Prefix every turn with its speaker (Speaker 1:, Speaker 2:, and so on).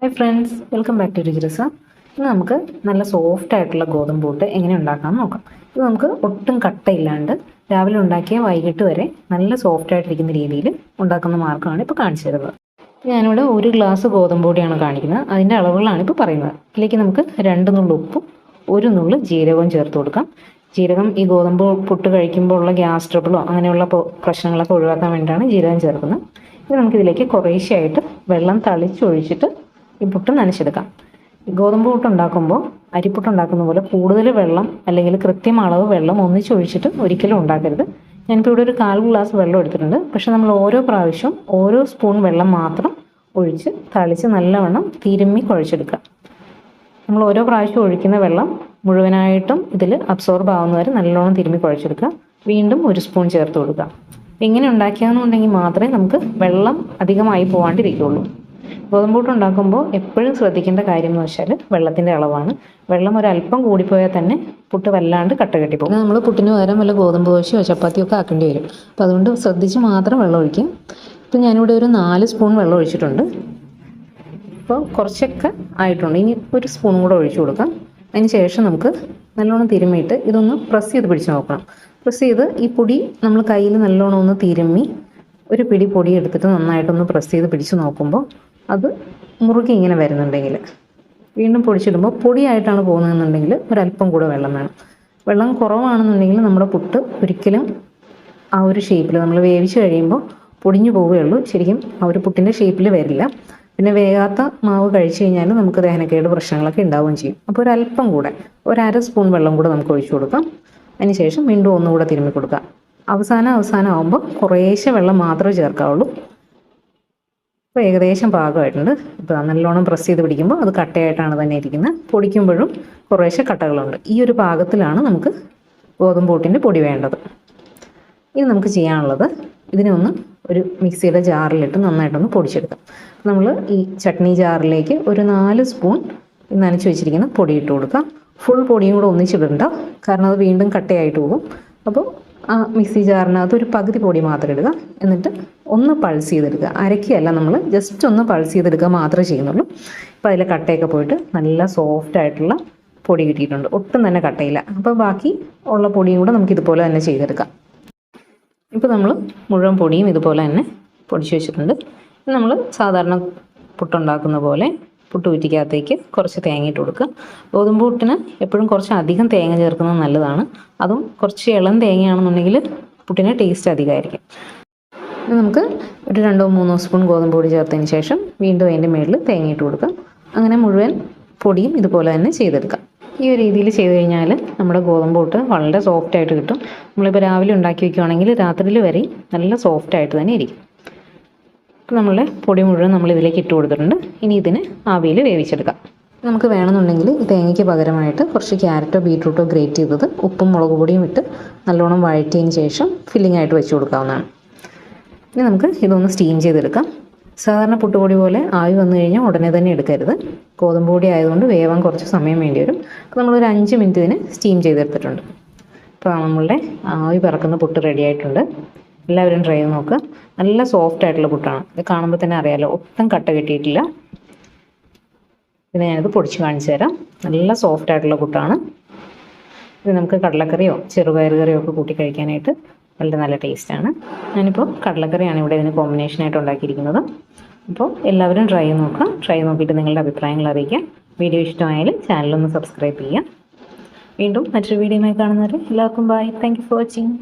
Speaker 1: Hi friends, welcome back to Ruchirasa. ഇന്ന് നമുക്ക് നല്ല സോഫ്റ്റ് ആയിട്ടുള്ള ഗോതമ്പ് പുട്ട് എങ്ങനെ ഉണ്ടാക്കാമെന്ന് നോക്കാം. ഇത് നമുക്ക് ഒട്ടും കട്ടയില്ലാണ്ട് രാവിലെ ഉണ്ടാക്കിയ വൈകിട്ട് വരെ നല്ല സോഫ്റ്റ് ആയിട്ടിരിക്കുന്ന രീതിയിൽ ഉണ്ടാക്കുന്ന മാർഗ്ഗമാണ് ഇപ്പോൾ കാണിച്ചു തരുന്നത്. ഞാനിവിടെ ഒരു ഗ്ലാസ് ഗോതമ്പ് പൊടിയാണ് കാണിക്കുന്നത്. അതിൻ്റെ അളവുകളാണ് ഇപ്പോൾ പറയുന്നത്. ഇതിലേക്ക് നമുക്ക് 2 നുള്ളു ഉപ്പും 1 നുള്ളു ജീരകവും ചേർത്ത് കൊടുക്കാം. ജീരകം ഈ ഗോതമ്പ് പുട്ട് കഴിക്കുമ്പോൾ ഉള്ള ഗ്യാസ് ട്രബിളോ അങ്ങനെയുള്ള പ്രശ്നങ്ങളൊക്കെ ഒഴിവാക്കാൻ വേണ്ടിയിട്ടാണ് ജീരകം ചേർക്കുന്നത്. ഇനി നമുക്കിതിലേക്ക് കുറേശ്ശെയായിട്ട് വെള്ളം തളിച്ചൊഴിച്ചിട്ട് ഈ പുട്ട് നനച്ചെടുക്കാം. ഗോതമ്പ് പുട്ട് ഉണ്ടാക്കുമ്പോൾ അരിപ്പുട്ട് ഉണ്ടാക്കുന്ന പോലെ കൂടുതൽ വെള്ളം അല്ലെങ്കിൽ കൃത്യം അളവ് വെള്ളം ഒന്നിച്ചൊഴിച്ചിട്ട് ഒരിക്കലും ഉണ്ടാക്കരുത്. ഞാനിപ്പോൾ ഇവിടെ ഒരു 1/4 ഗ്ലാസ് വെള്ളം എടുത്തിട്ടുണ്ട്. പക്ഷെ നമ്മൾ ഓരോ പ്രാവശ്യം ഓരോ സ്പൂൺ വെള്ളം മാത്രം ഒഴിച്ച് തളിച്ച് നല്ലവണ്ണം തിരുമ്മി കുഴച്ചെടുക്കുക. നമ്മൾ ഓരോ പ്രാവശ്യം ഒഴിക്കുന്ന വെള്ളം മുഴുവനായിട്ടും ഇതിൽ അബ്സോർബ് ആവുന്നവരെ നല്ലോണം തിരുമ്മി കുഴച്ചെടുക്കുക. വീണ്ടും 1 സ്പൂൺ ചേർത്ത് കൊടുക്കുക. ഇങ്ങനെ ഉണ്ടാക്കിയാണെന്നുണ്ടെങ്കിൽ മാത്രമേ നമുക്ക് വെള്ളം അധികമായി പോകാണ്ടിരിക്കുകയുള്ളൂ. ഗോതമ്പ് പുട്ട് ഉണ്ടാക്കുമ്പോൾ എപ്പോഴും ശ്രദ്ധിക്കേണ്ട കാര്യം എന്ന് വെച്ചാൽ വെള്ളത്തിൻ്റെ അളവാണ്. വെള്ളം ഒരല്പം കൂടിപ്പോയാൽ തന്നെ പുട്ട് വല്ലാണ്ട് കട്ട കെട്ടിപ്പോകും. നമ്മൾ പുട്ടിന് പകരം വല്ല ഗോതമ്പ് ദോശയോ ചപ്പാത്തിയോ ഒക്കെ ആക്കേണ്ടി വരും. അപ്പോൾ അതുകൊണ്ട് ശ്രദ്ധിച്ച് മാത്രം വെള്ളം ഒഴിക്കുക. ഇപ്പം ഞാനിവിടെ ഒരു 4 സ്പൂൺ വെള്ളം ഒഴിച്ചിട്ടുണ്ട്. ഇപ്പോൾ കുറച്ചൊക്കെ ആയിട്ടുണ്ട്. ഇനി 1 സ്പൂണും കൂടെ ഒഴിച്ചു കൊടുക്കാം. അതിന് ശേഷം നമുക്ക് നല്ലോണം തിരുമ്മിയിട്ട് ഇതൊന്ന് പ്രസ് ചെയ്ത് പിടിച്ച് നോക്കണം. പ്രസ് ചെയ്ത് ഈ പൊടി നമ്മൾ കയ്യിൽ നല്ലോണം ഒന്ന് തിരുമ്മി ഒരു പിടി പൊടി എടുത്തിട്ട് നന്നായിട്ടൊന്ന് പ്രസ് ചെയ്ത് പിടിച്ച് നോക്കുമ്പോൾ അത് മുറുകി ഇങ്ങനെ വരുന്നുണ്ടെങ്കിൽ വീണ്ടും പൊടിച്ചിടുമ്പോൾ പൊടിയായിട്ടാണ് പോകുന്നതെന്നുണ്ടെങ്കിൽ ഒരല്പം കൂടെ വെള്ളം വേണം. വെള്ളം കുറവാണെന്നുണ്ടെങ്കിൽ നമ്മുടെ പുട്ട് ഒരിക്കലും ആ ഒരു ഷേപ്പിൽ നമ്മൾ വേവിച്ച് കഴിയുമ്പോൾ പൊടിഞ്ഞു പോവുകയുള്ളൂ. ശരിക്കും ആ ഒരു പുട്ടിൻ്റെ ഷേപ്പിൽ വരില്ല. പിന്നെ വേകാത്ത മാവ് കഴിച്ചു കഴിഞ്ഞാൽ നമുക്ക് ദഹനക്കേട് പ്രശ്നങ്ങളൊക്കെ ഉണ്ടാവുകയും ചെയ്യും. അപ്പോൾ ഒരല്പം കൂടെ 1/2 സ്പൂൺ വെള്ളം കൂടെ നമുക്ക് ഒഴിച്ചു കൊടുക്കാം. അതിന് ശേഷം വീണ്ടും ഒന്നുകൂടെ തിരുമ്മി കൊടുക്കാം. അവസാനം ആകുമ്പോൾ കുറേശ്ശെ വെള്ളം മാത്രമേ ചേർക്കാവുള്ളൂ. ഇപ്പോൾ ഏകദേശം പാകമായിട്ടുണ്ട്. ഇപ്പോൾ നല്ലോണം പ്രസ് ചെയ്ത് പിടിക്കുമ്പോൾ അത് കട്ടയായിട്ടാണ് തന്നെ ഇരിക്കുന്നത്. പൊടിക്കുമ്പോഴും കുറേശ്ശെ കട്ടകളുണ്ട്. ഈ ഒരു പാകത്തിലാണ് നമുക്ക് ഗോതമ്പ് പുട്ടിൻ്റെ പൊടി വേണ്ടത്. ഇനി നമുക്ക് ചെയ്യാനുള്ളത് ഇതിനെ ഒന്ന് ഒരു മിക്സിയുടെ ജാറിലിട്ട് നന്നായിട്ടൊന്ന് പൊടിച്ചെടുക്കാം. നമ്മൾ ഈ ചട്നി ജാറിലേക്ക് ഒരു 4 സ്പൂൺ നനച്ച് വെച്ചിരിക്കുന്ന പൊടി ഇട്ട് കൊടുക്കാം. ഫുൾ പൊടിയും കൂടെ ഒന്നിച്ചിടണ്ട, കാരണം അത് വീണ്ടും കട്ടയായിട്ട് പോകും. അപ്പോൾ ആ മിക്സി ജാറിനകത്ത് ഒരു പകുതി പൊടി മാത്രം ഇടുക. എന്നിട്ട് ഒന്ന് പൾസ് ചെയ്തെടുക്കുക. അരക്കുകയല്ല, നമ്മൾ ജസ്റ്റ് ഒന്ന് പൾസ് ചെയ്തെടുക്കുക മാത്രമേ ചെയ്യുന്നുള്ളൂ. അപ്പോൾ അതിലെ കട്ടയൊക്കെ പോയിട്ട് നല്ല സോഫ്റ്റ് ആയിട്ടുള്ള പൊടി കിട്ടിയിട്ടുണ്ട്. ഒട്ടും തന്നെ കട്ടയില്ല. അപ്പോൾ ബാക്കി ഉള്ള പൊടിയും കൂടെ നമുക്ക് ഇതുപോലെ തന്നെ ചെയ്തെടുക്കാം. ഇപ്പോൾ നമ്മൾ മുഴുവൻ പൊടിയും ഇതുപോലെ തന്നെ പൊടിച്ച് വെച്ചിട്ടുണ്ട്. നമ്മൾ സാധാരണ പുട്ടുണ്ടാക്കുന്ന പോലെ പുട്ടുകുറ്റിക്കകത്തേക്ക് കുറച്ച് തേങ്ങ ഇട്ട് കൊടുക്കുക. ഗോതമ്പ് പുട്ടിന് എപ്പോഴും കുറച്ച് അധികം തേങ്ങ ചേർക്കുന്നത് നല്ലതാണ്. അതും കുറച്ച് ഇളം തേങ്ങയാണെന്നുണ്ടെങ്കിൽ പുട്ടിന് ടേസ്റ്റ് അധികമായിരിക്കും. നമുക്ക് ഒരു 2-3 സ്പൂൺ ഗോതമ്പ് പൊടി ചേർത്തതിന് ശേഷം വീണ്ടും അതിൻ്റെ മുകളിൽ തേങ്ങ ഇട്ട് കൊടുക്കാം. അങ്ങനെ മുഴുവൻ പൊടിയും ഇതുപോലെ തന്നെ ചെയ്തെടുക്കാം. ഈ ഒരു രീതിയിൽ ചെയ്ത് കഴിഞ്ഞാൽ നമ്മുടെ ഗോതമ്പ് പുട്ട് വളരെ സോഫ്റ്റായിട്ട് കിട്ടും. നമ്മളിപ്പോൾ രാവിലെ ഉണ്ടാക്കി വയ്ക്കുകയാണെങ്കിൽ രാത്രിയിൽ വരെയും നല്ല സോഫ്റ്റായിട്ട് തന്നെ ഇരിക്കും. അപ്പോൾ നമ്മളുടെ പൊടി മുഴുവൻ നമ്മൾ ഇതിലേക്ക് ഇട്ട് കൊടുത്തിട്ടുണ്ട്. ഇനി ഇതിന് ആവിയിൽ വേവിച്ചെടുക്കാം. നമുക്ക് വേണമെന്നുണ്ടെങ്കിൽ ഈ തേങ്ങയ്ക്ക് പകരമായിട്ട് കുറച്ച് ക്യാരറ്റോ ബീട്രൂട്ടോ ഗ്രേറ്റ് ചെയ്തത് ഉപ്പും മുളക് പൊടിയും ഇട്ട് നല്ലോണം വഴറ്റിയതിന് ശേഷം ഫില്ലിംഗ് ആയിട്ട് വെച്ച് കൊടുക്കാവുന്നതാണ്. ഇനി നമുക്ക് ഇതൊന്ന് സ്റ്റീം ചെയ്തെടുക്കാം. സാധാരണ പുട്ടുപൊടി പോലെ ആവി വന്നു കഴിഞ്ഞാൽ ഉടനെ തന്നെ എടുക്കരുത്. ഗോതമ്പ് പൊടി ആയതുകൊണ്ട് വേവാൻ കുറച്ച് സമയം വേണ്ടി വരും. അപ്പോൾ നമ്മളൊരു 5 മിനിറ്റ് ഇതിന് സ്റ്റീം ചെയ്തെടുത്തിട്ടുണ്ട്. അപ്പോൾ നമ്മളുടെ ആവി പറക്കുന്ന പുട്ട് റെഡി ആയിട്ടുണ്ട്. എല്ലാവരും ട്രൈ ചെയ്ത് നോക്കുക. നല്ല സോഫ്റ്റ് ആയിട്ടുള്ള പുട്ടാണ്. ഇത് കാണുമ്പോൾ തന്നെ അറിയാമല്ലോ, ഒട്ടും കട്ട കെട്ടിയിട്ടില്ല. പിന്നെ ഞാനിത് പൊടിച്ച് കാണിച്ചു തരാം. നല്ല സോഫ്റ്റ് ആയിട്ടുള്ള പുട്ടാണ്. ഇത് നമുക്ക് കടലക്കറിയോ ചെറുപയർ കറിയോ ഒക്കെ കൂട്ടി കഴിക്കാനായിട്ട് വളരെ നല്ല ടേസ്റ്റാണ്. ഞാനിപ്പോൾ കടലക്കറിയാണ് ഇവിടെ ഇതിന് കോമ്പിനേഷനായിട്ട് ഉണ്ടാക്കിയിരിക്കുന്നത്. അപ്പോൾ എല്ലാവരും ട്രൈ ചെയ്ത് നോക്കുക. ട്രൈ നോക്കിയിട്ട് നിങ്ങളുടെ അഭിപ്രായങ്ങൾ അറിയിക്കുക. വീഡിയോ ഇഷ്ടമായാൽ ചാനലൊന്ന് സബ്സ്ക്രൈബ് ചെയ്യുക. വീണ്ടും മറ്റൊരു വീഡിയോയുമായി കാണുന്നവരെ എല്ലാവർക്കും bye. Thank you for watching.